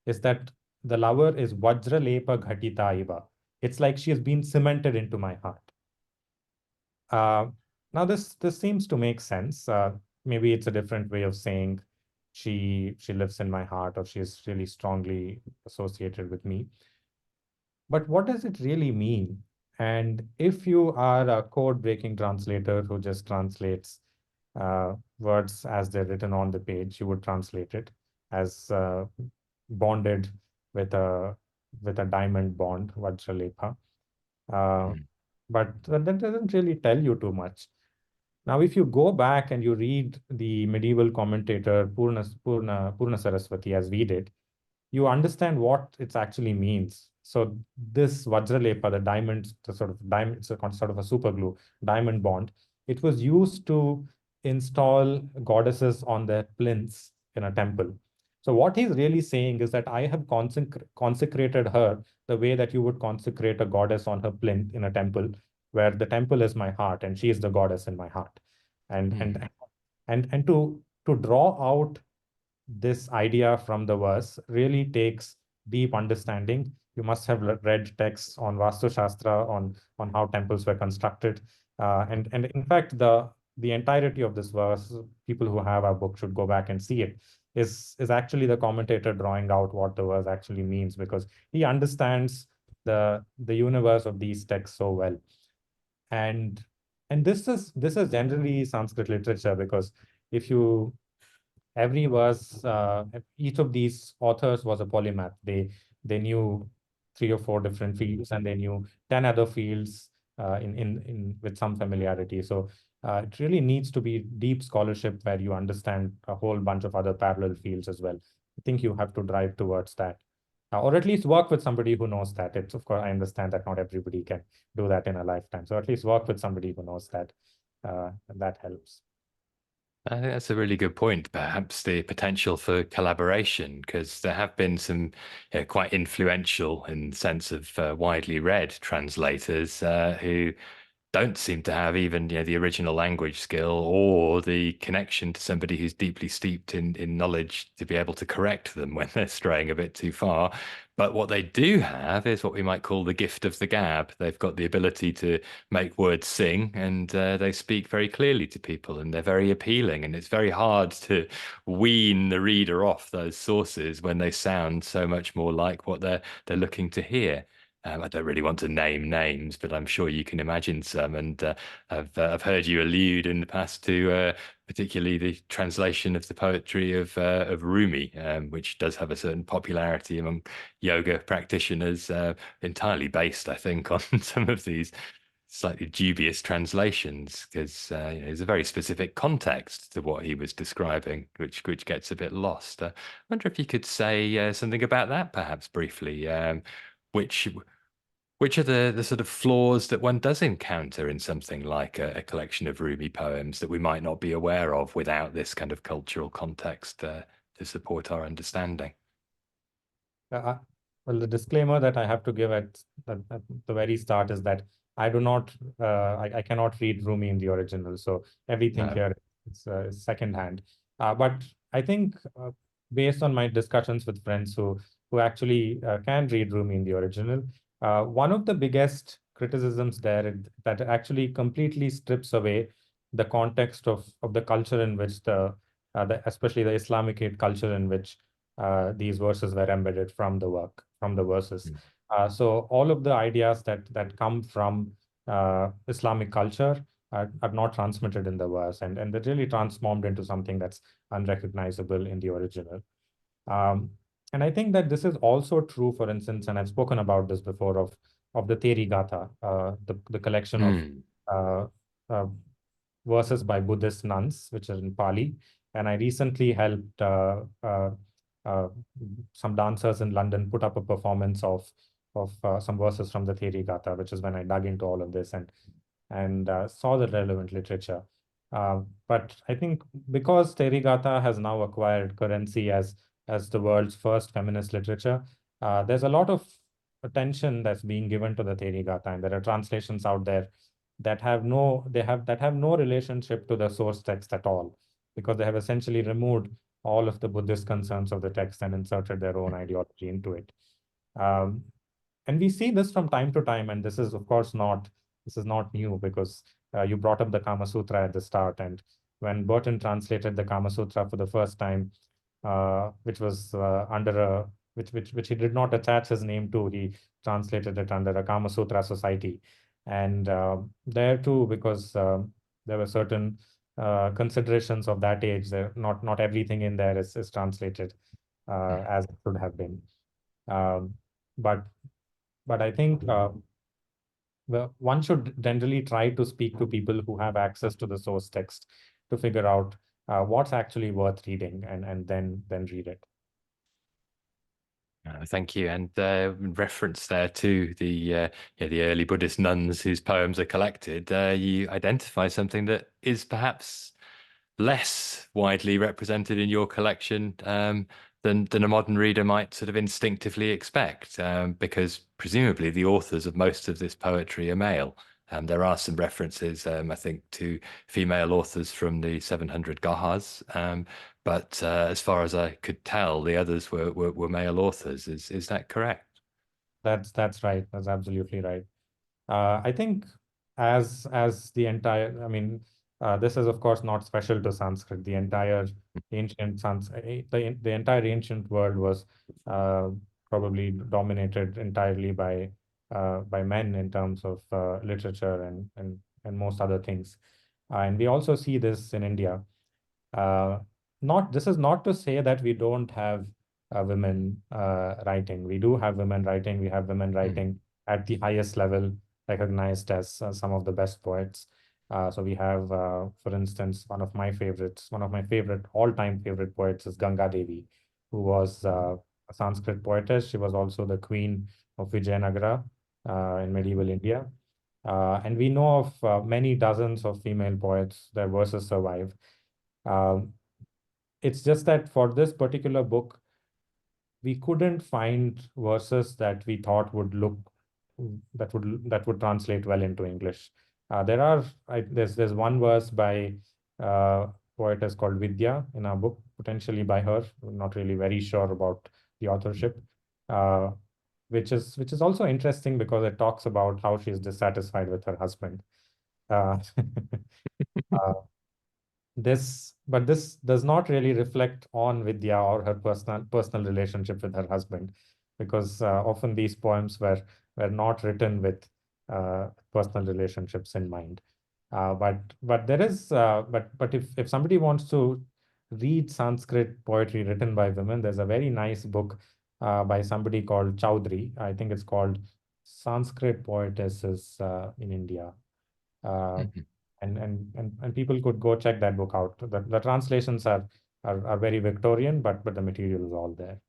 is that the lover is Vajralepa Ghatita Iva. It's like she has been cemented into my heart. Now this seems to make sense. Maybe it's a different way of saying she lives in my heart, or she is really strongly associated with me. But what does it really mean? And if you are a code-breaking translator who just translates words as they're written on the page, you would translate it as bonded with a diamond bond, Vajralepa. But that doesn't really tell you too much. Now, if you go back and you read the medieval commentator Purna Saraswati, as we did, you understand what it actually means. So this Vajralepa, the diamond, the sort of diamond, it's a sort of a super glue, diamond bond. It was used to install goddesses on their plinths in a temple. So what he's really saying is that I have consecrated her the way that you would consecrate a goddess on her plinth in a temple, where the temple is my heart and she is the goddess in my heart. And to draw out this idea from the verse really takes deep understanding. You must have read texts on Vastu Shastra, on how temples were constructed. And in fact, the entirety of this verse, people who have our book should go back and see it, is actually the commentator drawing out what the verse actually means, because he understands the universe of these texts so well. And And this is generally Sanskrit literature, because if you every verse, each of these authors was a polymath. They knew 3 or 4 different fields, and they knew 10 other fields in with some familiarity. So it really needs to be deep scholarship where you understand a whole bunch of other parallel fields as well. I think you have to drive towards that, or at least work with somebody who knows that. It's, of course, I understand that not everybody can do that in a lifetime. So at least work with somebody who knows that. And that helps. I think that's a really good point. Perhaps the potential for collaboration, because there have been some quite influential, in the sense of widely read translators who don't seem to have even the original language skill or the connection to somebody who's deeply steeped in knowledge to be able to correct them when they're straying a bit too far. But what they do have is what we might call the gift of the gab. They've got the ability to make words sing, and they speak very clearly to people, and they're very appealing. And it's very hard to wean the reader off those sources when they sound so much more like what they're looking to hear. I don't really want to name names, but I'm sure you can imagine some. And I've heard you allude in the past to particularly the translation of the poetry of Rumi, which does have a certain popularity among yoga practitioners, entirely based, I think, on some of these slightly dubious translations, because there's a very specific context to what he was describing, which gets a bit lost. I wonder if you could say something about that, perhaps briefly. Which which are the sort of flaws that one does encounter in something like a collection of Rumi poems that we might not be aware of without this kind of cultural context to support our understanding? Uh, well, the disclaimer that I have to give at the very start is that I do not, I cannot read Rumi in the original. So everything No. here is secondhand. But I think, based on my discussions with friends who actually can read Rumi in the original, one of the biggest criticisms there that actually completely strips away the context of the culture in which especially the Islamic culture in which these verses were embedded from the verses. Mm. So all of the ideas that come from Islamic culture are not transmitted in the verse, and they're really transformed into something that's unrecognizable in the original. Um, and I think that this is also true, for instance, and I've spoken about this before, of the Therigatha, the collection of Mm. uh, uh, verses by Buddhist nuns, which are in Pali. And I recently helped uh, some dancers in London put up a performance of some verses from the Therigatha, which is when I dug into all of this and saw the relevant literature. But I think because Therigatha has now acquired currency as the world's first feminist literature, there's a lot of attention that's being given to the Therigatha, and there are translations out there that have no relationship to the source text at all, because they have essentially removed all of the Buddhist concerns of the text and inserted their own ideology into it. Um, and we see this from time to time, and this is, of course, not new, because you brought up the Kama Sutra at the start, and when Burton translated the Kama Sutra for the first time, which was under a which he did not attach his name to, he translated it under a Kama Sutra society, and there too, because there were certain considerations of that age, not everything in there is translated as it should have been. Um, but I think, well, one should generally try to speak to people who have access to the source text to figure out what's actually worth reading, and then read it. Thank you. And reference there to the early Buddhist nuns whose poems are collected, you identify something that is perhaps less widely represented in your collection than a modern reader might sort of instinctively expect, because presumably the authors of most of this poetry are male. There are some references, I think, to female authors from the 700 Gahas, but as far as I could tell, the others were male authors. Is that correct? That's right. That's absolutely right. I think, as the entire, I mean, this is of course not special to Sanskrit. The entire ancient the entire ancient world was uh, probably dominated entirely by men in terms of literature most other things. And we also see this in India. This is not to say that we don't have women writing. We do have women writing. We have women writing at the highest level, recognized as some of the best poets. So we have, for instance, one of my favorite all-time favorite poets is Ganga Devi, who was a Sanskrit poetess. She was also the queen of Vijayanagara in medieval India. And we know of many dozens of female poets. Their verses survive. It's just that for this particular book, we couldn't find verses that we thought would translate well into English. There's one verse by poetess called Vidya in our book, potentially by her. We're not really very sure about the authorship, which is also interesting because it talks about how she's dissatisfied with her husband. Uh, uh, this does not really reflect on Vidya or her personal relationship with her husband, because often these poems were not written with personal relationships in mind. But there is but if somebody wants to read Sanskrit poetry written by women, there's a very nice book by somebody called Chowdhury. I think it's called Sanskrit Poetesses in India. Uh, and people could go check that book out. The translations are very Victorian, but the material is all there.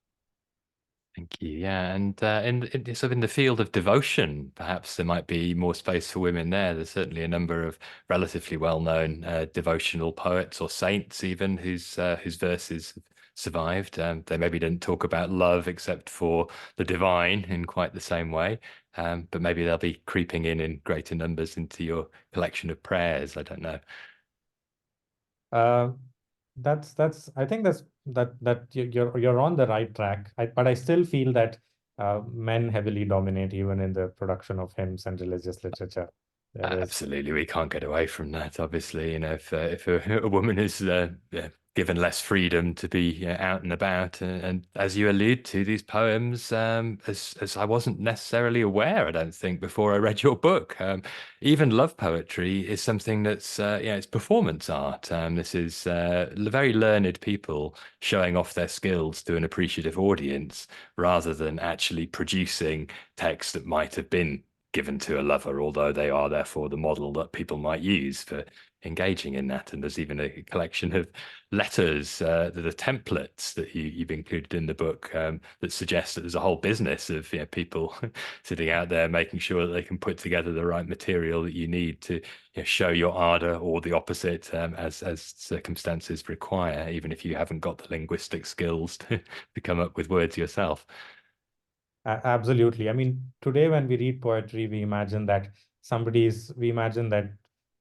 Thank you. Yeah, and sort of in the field of devotion, perhaps there might be more space for women there. There's certainly a number of relatively well-known devotional poets or saints, even whose verses have survived. They maybe didn't talk about love except for the divine in quite the same way, but maybe they'll be creeping in greater numbers into your collection of prayers. I don't know. I think that you're on the right track. But I still feel that men heavily dominate even in the production of hymns and religious literature. There is Absolutely, we can't get away from that. Obviously, if a woman is given less freedom to be out and about, and as you allude to, these poems, as I wasn't necessarily aware, I don't think, before I read your book. Even love poetry is something that's it's performance art. This is very learned people showing off their skills to an appreciative audience, rather than actually producing text that might have been given to a lover, although they are therefore the model that people might use for engaging in that. And there's even a collection of letters that are templates that you've included in the book that suggest that there's a whole business of people sitting out there making sure that they can put together the right material that you need to show your ardor, or the opposite, as circumstances require, even if you haven't got the linguistic skills to come up with words yourself. Absolutely. I mean, today when we read poetry, we imagine that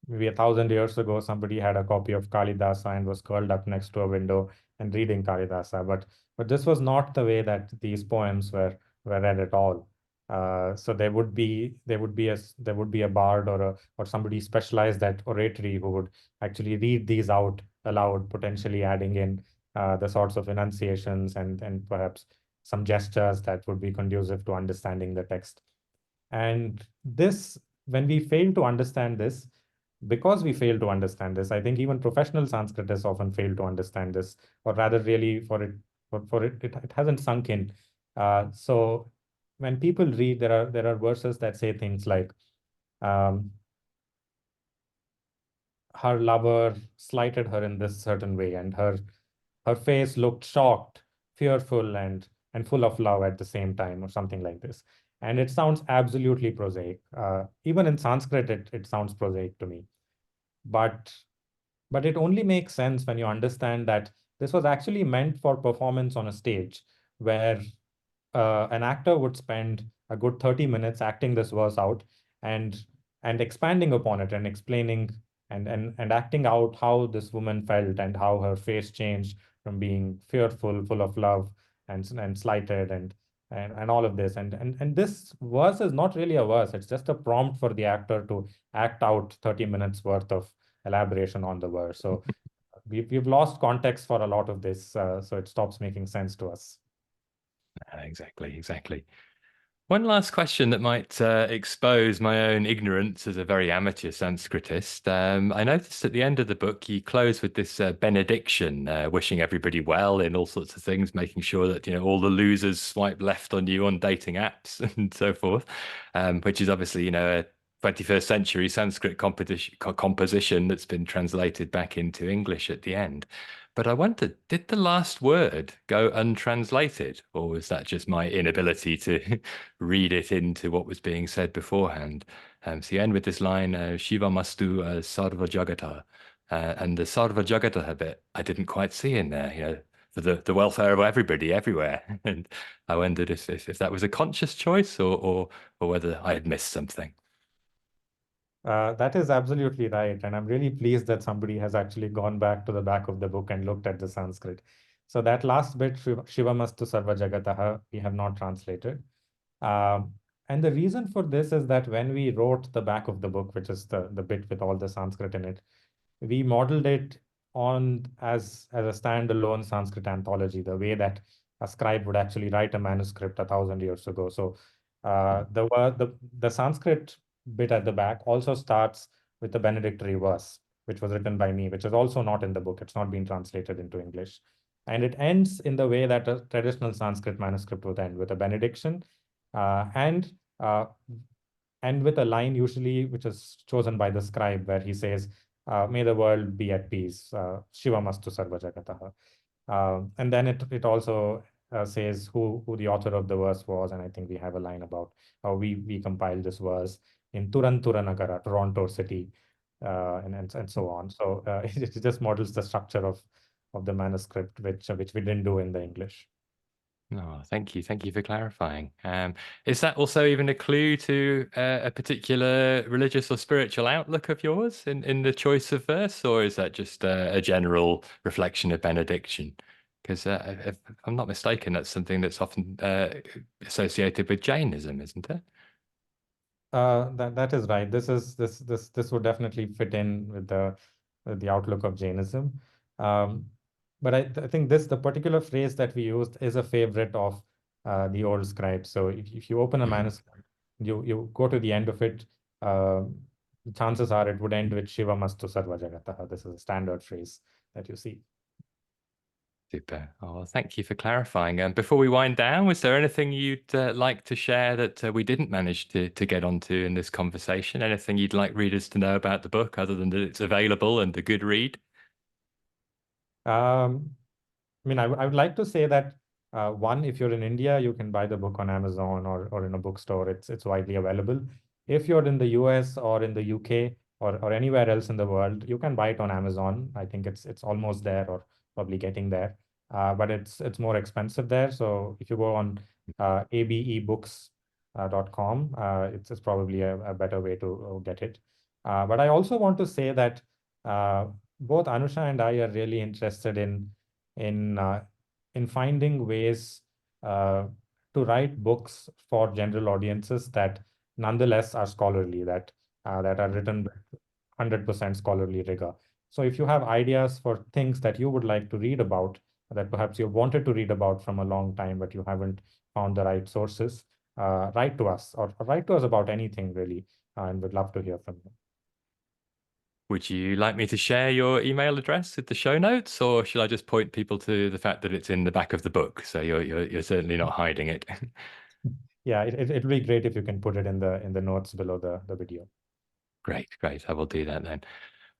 maybe 1,000 years ago, somebody had a copy of Kalidasa and was curled up next to a window and reading Kalidasa. But this was not the way that these poems were read at all. So there would be a bard or somebody specialized at oratory who would actually read these out aloud, potentially adding in the sorts of enunciations and perhaps some gestures that would be conducive to understanding the text. And when we fail to understand this, because we fail to understand this, I think even professional Sanskritists often fail to understand this, or rather, really, it hasn't sunk in. So when people read, there are verses that say things like, her lover slighted her in this certain way, and her face looked shocked, fearful, and full of love at the same time, or something like this. And it sounds absolutely prosaic. Even in Sanskrit, it sounds prosaic to me. But it only makes sense when you understand that this was actually meant for performance on a stage, where an actor would spend a good 30 minutes acting this verse out and expanding upon it and explaining and acting out how this woman felt and how her face changed from being fearful, full of love, and slighted, and all of this. And this verse is not really a verse. It's just a prompt for the actor to act out 30 minutes worth of elaboration on the verse. So we've lost context for a lot of this, so it stops making sense to us. Exactly. One last question that might expose my own ignorance as a very amateur Sanskritist. I noticed at the end of the book you close with this benediction, wishing everybody well in all sorts of things, making sure that all the losers swipe left on you on dating apps and so forth, which is obviously a 21st century Sanskrit composition that's been translated back into English at the end. But I wondered, did the last word go untranslated, or was that just my inability to read it into what was being said beforehand? So you end with this line, Shiva Mastu Sarva Jagata. And the Sarva Jagata bit, I didn't quite see in there, for the welfare of everybody everywhere. And I wondered if that was a conscious choice or whether I had missed something. That is absolutely right. And I'm really pleased that somebody has actually gone back to the back of the book and looked at the Sanskrit. So that last bit, Shivamastu Sarva Jagataha, we have not translated. Um, and the reason for this is that when we wrote the back of the book, which is the bit with all the Sanskrit in it, we modeled it on as a standalone Sanskrit anthology, the way that a scribe would actually write a manuscript 1,000 years ago. So the Sanskrit bit at the back also starts with the benedictory verse, which was written by me, which is also not in the book. It's not been translated into English. And it ends in the way that a traditional Sanskrit manuscript would end, with a benediction and with a line usually which is chosen by the scribe, where he says, may the world be at peace, Shiva Mastu Sarva Jagataha. And then it also says who the author of the verse was, and I think we have a line about how we compiled this verse in Turanturanagara, Toronto City, and so on. So it just models the structure of the manuscript, which we didn't do in the English. Oh, thank you. Thank you for clarifying. Is that also even a clue to a particular religious or spiritual outlook of yours in the choice of verse, or is that just a general reflection of benediction? Because if I'm not mistaken, that's something that's often associated with Jainism, isn't it? That is right. This would definitely fit in with the outlook of Jainism. But I think the particular phrase that we used is a favorite of the old scribes. So if you open a Mhm. manuscript, you go to the end of it, uh, chances are it would end with Shiva Mastu Sarva Jagataha. This is a standard phrase that you see. Super. Oh, well, thank you for clarifying. And before we wind down, was there anything you'd like to share that we didn't manage to get onto in this conversation? Anything you'd like readers to know about the book, other than that it's available and a good read? Um, I mean, I would like to say that one, if you're in India, you can buy the book on Amazon or in a bookstore. It's widely available. If you're in the US or in the UK or anywhere else in the world, you can buy it on Amazon. I think it's almost there or probably getting there. But it's more expensive there. So if you go on abebooks.com, it's probably a better way to get it. But I also want to say that both Anusha and I are really interested in uh, in finding ways to write books for general audiences that nonetheless are scholarly, that are written with 100% scholarly rigor. So if you have ideas for things that you would like to read about, that perhaps you wanted to read about from a long time, but you haven't found the right sources, write to us or write to us about anything really, and we'd love to hear from you. Would you like me to share your email address with the show notes, or should I just point people to the fact that it's in the back of the book? So you're certainly not hiding it. Yeah, it'd be great if you can put it in the notes below the video. Great, great. I will do that then.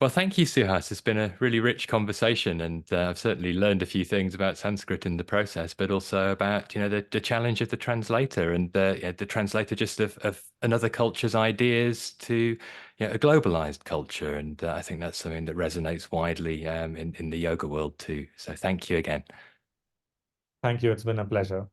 Well, thank you, Suhas. It's been a really rich conversation, and I've certainly learned a few things about Sanskrit in the process, but also about the challenge of the translator and the translator just of another culture's ideas to a globalized culture, and I think that's something that resonates widely in the yoga world too. So, thank you again. Thank you. It's been a pleasure.